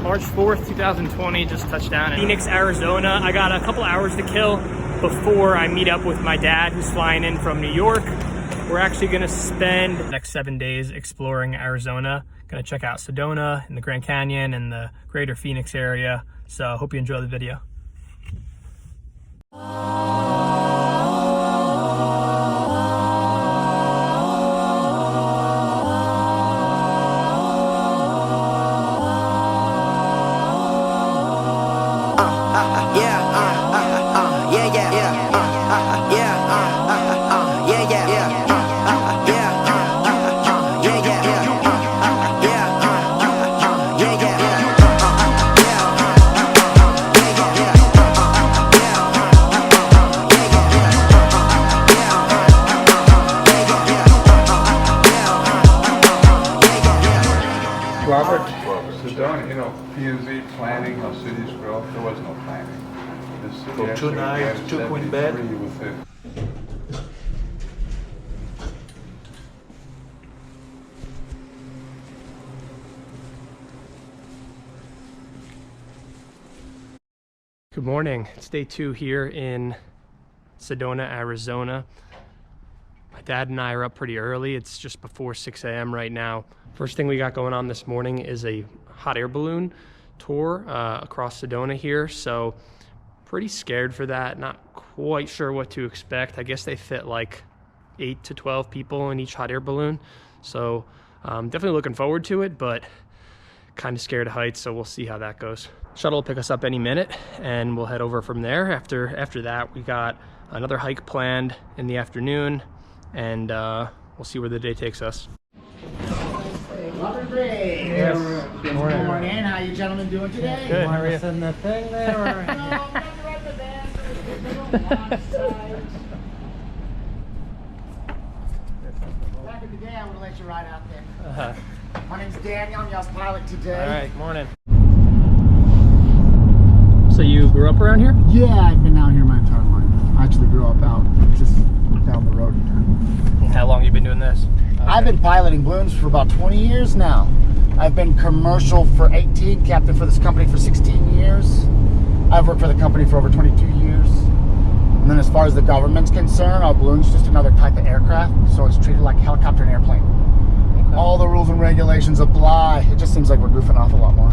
March 4th, 2020, just touched down in Phoenix, Arizona. I got a couple hours to kill before I meet up with my dad, who's flying in from New York. We're actually gonna spend the next 7 days exploring Arizona. Gonna check out Sedona and the Grand Canyon and the greater Phoenix area. So I hope you enjoy the video. Robert, Sedona, you know, P&Z planning how cities grow, there was no planning. This city For 2 actually nights, managed 2 queen bed. 73 with it. Good morning. It's day 2 here in Sedona, Arizona. My dad and I are up pretty early. It's just before 6 a.m. right now. First thing we got going on this morning is a hot air balloon tour across Sedona here. So pretty scared for that. Not quite sure what to expect. I guess they fit like 8 to 12 people in each hot air balloon. So definitely looking forward to it, but kind of scared of heights. So we'll see how that goes. Shuttle will pick us up any minute and we'll head over from there. After that, we got another hike planned in the afternoon, and we'll see where the day takes us. Robert Gray. Yes. Good morning. How you gentlemen doing today? Good. How are you? In the thing there. No, I'm not right the band. Back in the day, I would have let you ride out there. My name's Daniel. I'm y'all's pilot today. All right, morning. So you grew up around here? Yeah, I've been out here my entire life. I actually grew up out just down the road here. How long you been doing this? I've been piloting balloons for about 20 years now. I've been commercial for 18, captain for this company for 16 years. I've worked for the company for over 22 years. And then as far as the government's concerned, our balloon's just another type of aircraft, so it's treated like a helicopter and airplane. Okay. All the rules and regulations apply. It just seems like we're goofing off a lot more.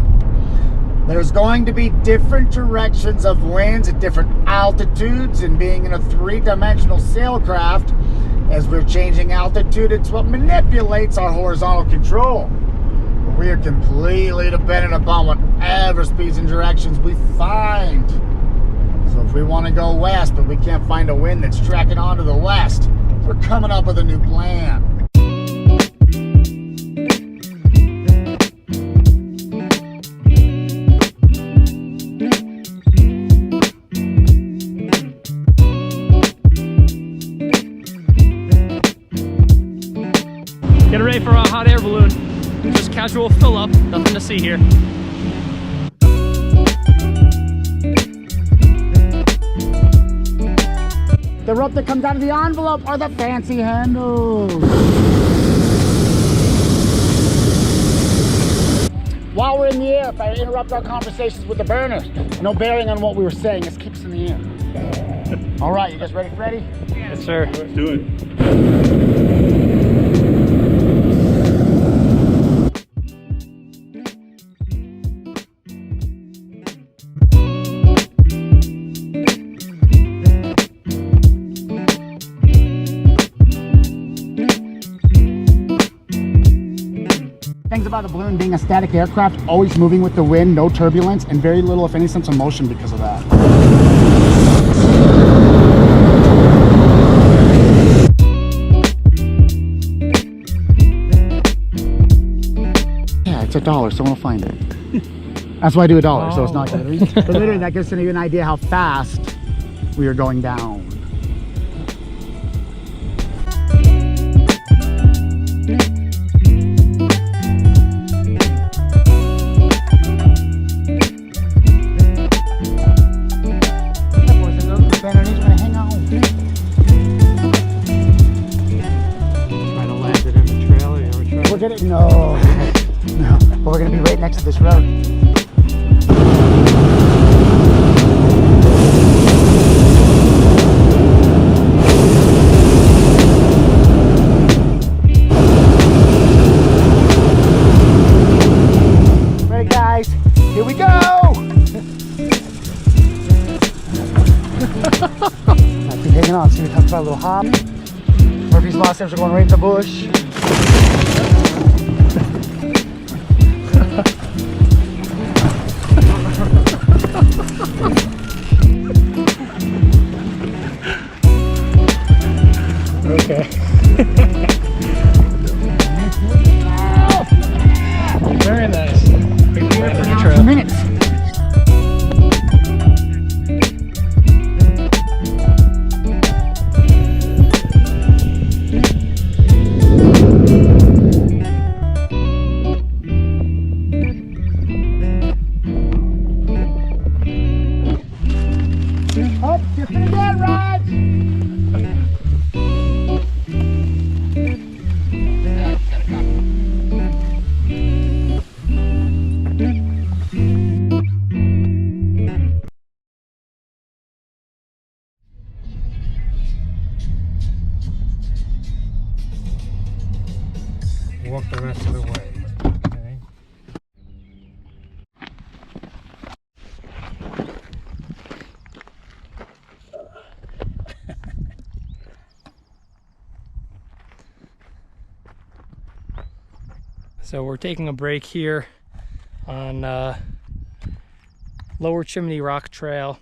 There's going to be different directions of winds at different altitudes, and being in a 3-dimensional sailcraft, as we're changing altitude, it's what manipulates our horizontal control. We are completely dependent upon whatever speeds and directions we find. So if we want to go west, but we can't find a wind that's tracking onto the west, we're coming up with a new plan. Get ready for a hot air balloon. Just casual fill up, nothing to see here. The rope that comes out of the envelope are the fancy handles. While we're in the air, if I interrupt our conversations with the burner, no bearing on what we were saying, just keeps in the air. All right, you guys ready, Freddie? Yes, sir. Let's do it. Things about the balloon being a static aircraft, always moving with the wind, no turbulence, and very little, if any, sense of motion because of that. Yeah, it's $1, so we'll find it. That's why I do $1, so it's not glittery. But literally, that gives you an idea how fast we are going down. No, but we're gonna be right next to this road. about a little hop. Murphy's Law steps are going right in the bush. Okay. Very nice. Right on the trail. Minutes. Oh, just in again, Raj! Walk the rest of the way. Okay. So we're taking a break here on Lower Chimney Rock Trail,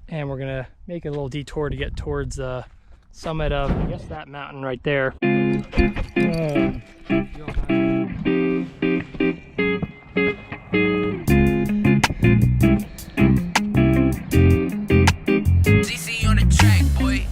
and we're gonna make a little detour to get towards the summit of, I guess, that mountain right there. GC on the track, boy.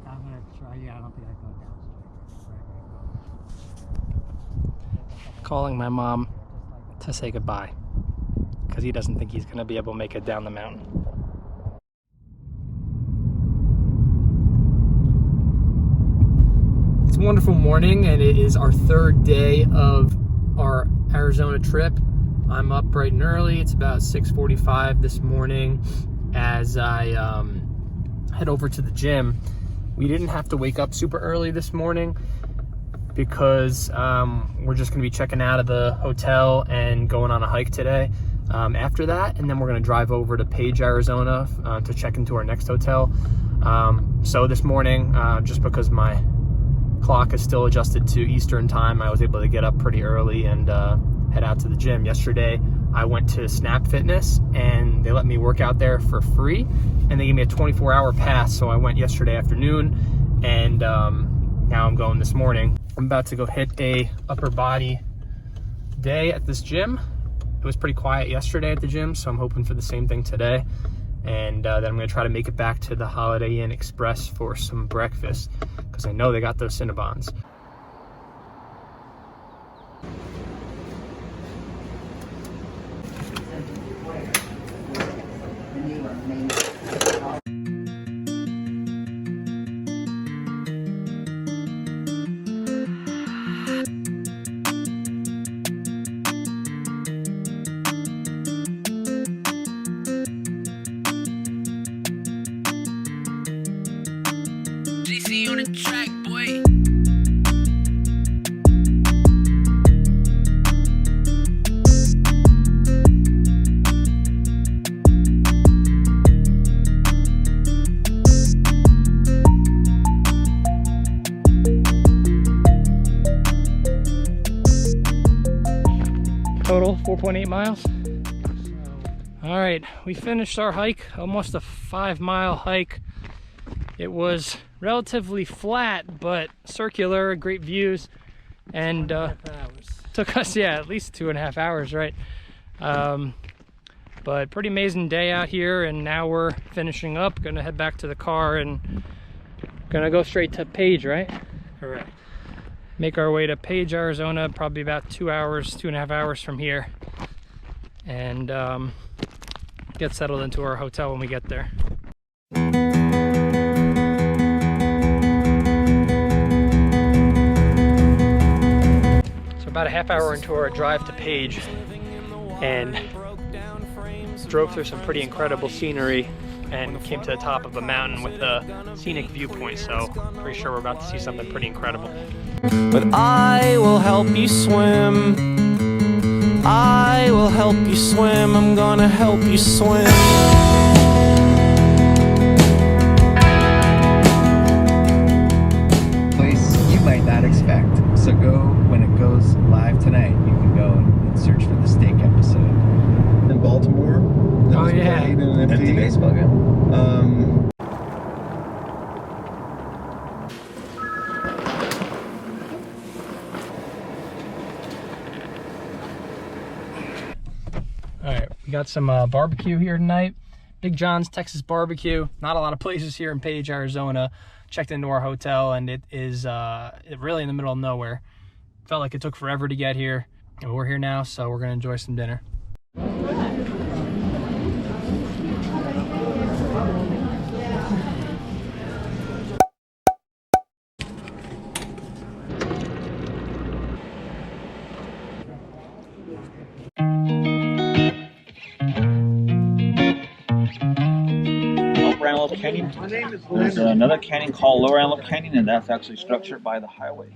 I'm gonna try, yeah, I don't think I go down straight. Calling my mom to say goodbye because he doesn't think he's going to be able to make it down the mountain. It's a wonderful morning, and it is our third day of our Arizona trip. I'm up bright and early. It's about 6:45 this morning as I head over to the gym. We didn't have to wake up super early this morning because we're just going to be checking out of the hotel and going on a hike today after that, and then we're going to drive over to Page, Arizona to check into our next hotel. So this morning, just because my clock is still adjusted to Eastern time, I was able to get up pretty early and head out to the gym. Yesterday I went to Snap Fitness and they let me work out there for free, and they gave me a 24-hour pass, so I went yesterday afternoon, and now I'm going this morning. I'm about to go hit a upper body day at this gym. It was pretty quiet yesterday at the gym, so I'm hoping for the same thing today. And then I'm gonna try to make it back to the Holiday Inn Express for some breakfast, because I know they got those Cinnabons. GC on the track, boy. Total 4.8 miles. All right, we finished our hike, almost a 5-mile hike. It was relatively flat, but circular, great views, and took us, at least 2.5 hours, right? But pretty amazing day out here, and now we're finishing up. Gonna head back to the car and gonna go straight to Page, right? Correct. Make our way to Page, Arizona, probably about 2.5 hours from here, and get settled into our hotel when we get there. about a half hour into our drive to Page and drove through some pretty incredible scenery and came to the top of a mountain with a scenic viewpoint, so pretty sure we're about to see something pretty incredible. But I will help you swim. I will help you swim. I'm gonna help you swim. Place you might not expect. So go when it goes live tonight. You can go and search for the Steak episode. In Baltimore. That was yeah. played in an Empty baseball game. All right, we got some barbecue here tonight. Big John's Texas Barbecue. Not a lot of places here in Page, Arizona. Checked into our hotel, and it is really in the middle of nowhere. Felt like it took forever to get here, and we're here now, so we're gonna enjoy some dinner. Upper Antelope Canyon. There's another canyon called Lower Antelope Canyon, and that's actually structured by the highway.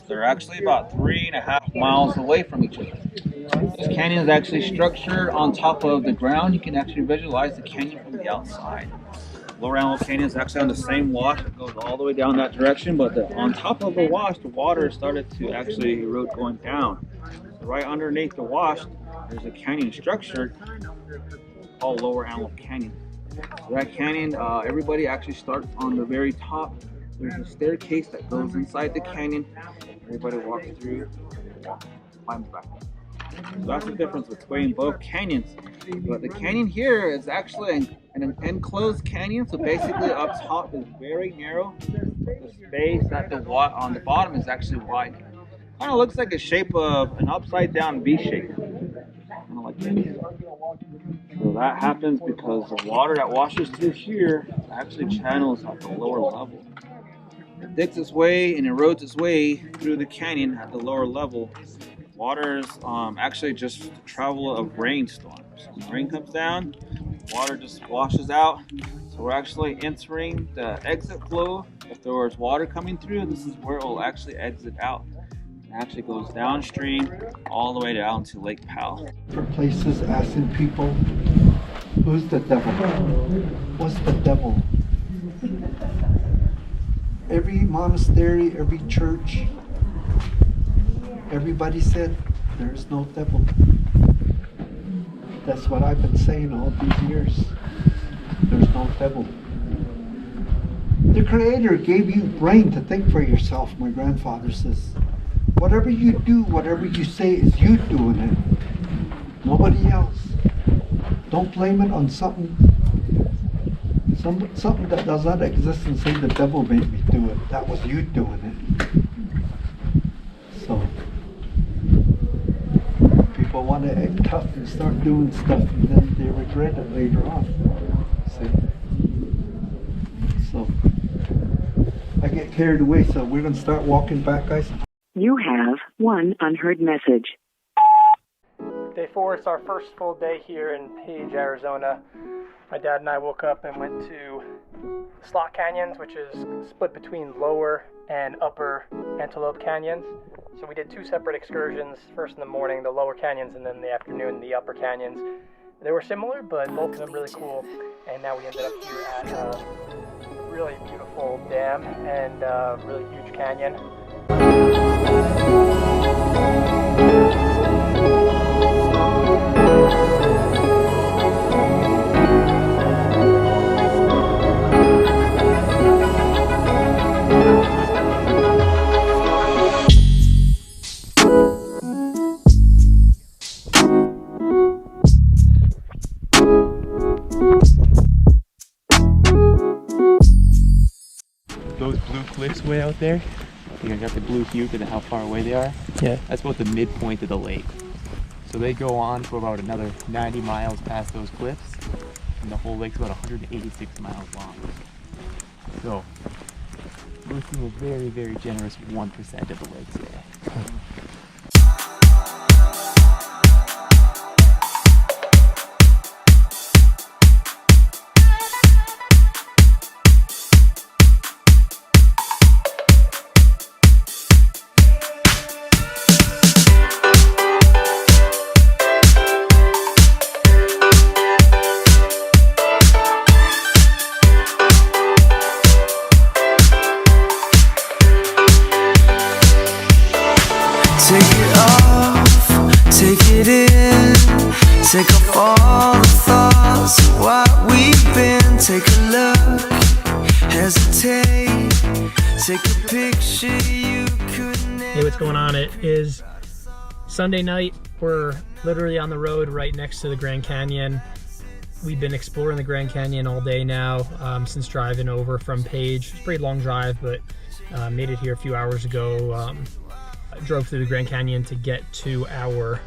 They're actually about 3.5 miles away from each other. This canyon is actually structured on top of the ground. You can actually visualize the canyon from the outside. Lower Antelope Canyon is actually on the same wash. It goes all the way down that direction, but on top of the wash, the water started to actually erode going down. So right underneath the wash, there's a canyon structure called Lower Antelope Canyon. So that canyon, everybody actually starts on the very top. There's a staircase that goes inside the canyon. Everybody walks through, climbs back up. So that's the difference between both canyons. But the canyon here is actually an enclosed canyon. So basically up top is very narrow. The space at the on the bottom is actually wide. Kind of looks like a shape of an upside down V shape. Kind of like this. So that happens because the water that washes through here actually channels at the lower level. It digs its way and erodes its way through the canyon at the lower level. Water is actually just the travel of rainstorms. When rain comes down, water just washes out. So we're actually entering the exit flow. If there was water coming through, this is where it will actually exit out. It actually goes downstream all the way down to Lake Powell. For places asking people, who's the devil? What's the devil? Every monastery, every church, everybody said there's no devil. That's what I've been saying all these years. There's no devil. The Creator gave you brain to think for yourself, my grandfather says. Whatever you do, whatever you say is you doing it. Nobody else. Don't blame it on something that does not exist and say the devil made me do it. That was you doing it. So people want to act tough and start doing stuff, and then they regret it later on. See? So I get carried away, so we're going to start walking back, guys. You have one unheard message. Day 4, it's our first full day here in Page, Arizona. My dad and I woke up and went to Slot Canyons, which is split between Lower and Upper Antelope Canyons. So we did 2 separate excursions, first in the morning, the Lower Canyons, and then in the afternoon, the Upper Canyons. They were similar, but both of them really cool. And now we ended up here at a really beautiful dam and a really huge canyon. Those blue cliffs way out there, you got the blue hue because of how far away they are. Yeah. That's about the midpoint of the lake. So they go on for about another 90 miles past those cliffs, and the whole lake's about 186 miles long. So we're seeing a very, very generous 1% of the lakes there. Take a look, hesitate, take a picture you could never. Hey, what's going on? It is Sunday night. We're literally on the road right next to the Grand Canyon. We've been exploring the Grand Canyon all day now, since driving over from Page. It's a pretty long drive, but made it here a few hours ago. I drove through the Grand Canyon to get to our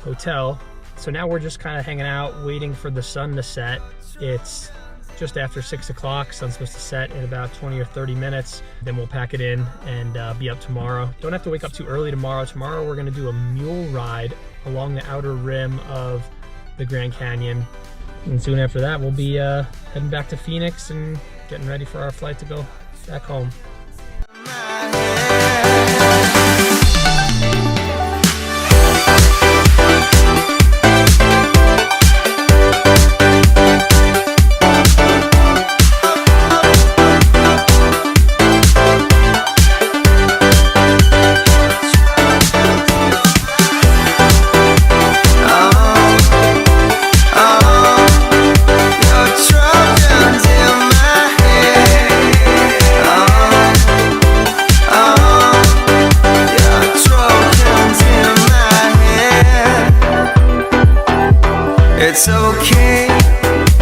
hotel. So now we're just kind of hanging out, waiting for the sun to set. It's just after 6 o'clock. Sun's supposed to set in about 20 or 30 minutes. Then we'll pack it in and be up tomorrow. Don't have to wake up too early tomorrow. Tomorrow we're gonna do a mule ride along the outer rim of the Grand Canyon. And soon after that, we'll be heading back to Phoenix and getting ready for our flight to go back home. It's okay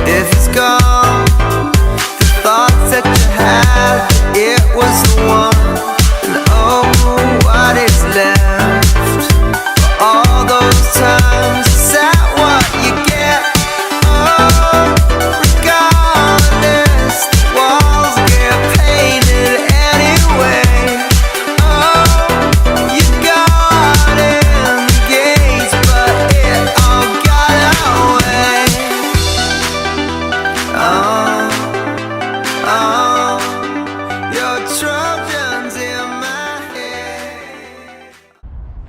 if it's gone. The thoughts that you had, it was the one. And oh, what is left for all those times? Is that what you get? Oh, regardless, the walls get painted anyway. Oh, you got in the gates, but it all got out.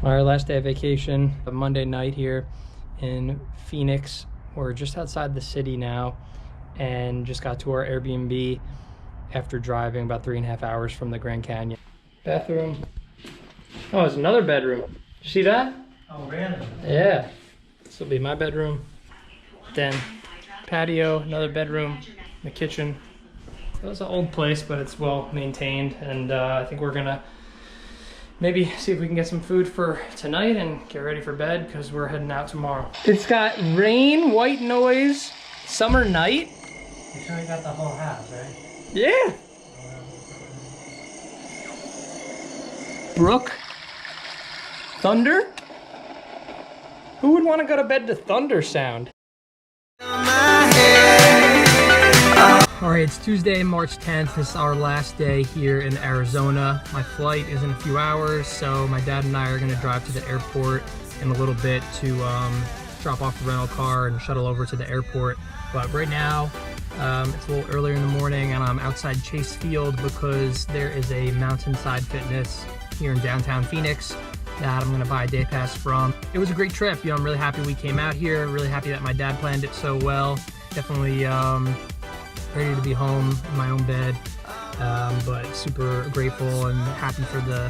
Our last day of vacation, a Monday night here in Phoenix. We're just outside the city now and just got to our Airbnb after driving about 3.5 hours from the Grand Canyon. Bathroom. Oh, there's another bedroom. Did you see that? Oh, really? Yeah. This will be my bedroom. Then patio, another bedroom, the kitchen. It was an old place, but it's well maintained, and I think we're gonna maybe see if we can get some food for tonight and get ready for bed because we're heading out tomorrow. It's got rain, white noise, summer night. You sure you got the whole house, right? Yeah. Brook. Thunder. Who would want to go to bed to thunder sound? All right, it's Tuesday, March 10th. This is our last day here in Arizona. My flight is in a few hours, so my dad and I are gonna drive to the airport in a little bit to drop off the rental car and shuttle over to the airport. But right now, it's a little earlier in the morning and I'm outside Chase Field because there is a Mountainside Fitness here in downtown Phoenix that I'm gonna buy a day pass from. It was a great trip. You know, I'm really happy we came out here, really happy that my dad planned it so well. Definitely ready to be home in my own bed, but super grateful and happy for the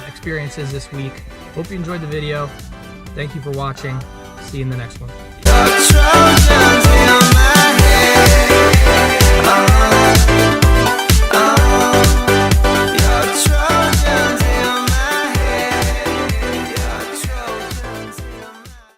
experiences this week. Hope you enjoyed the video. Thank you for watching. See you in the next one.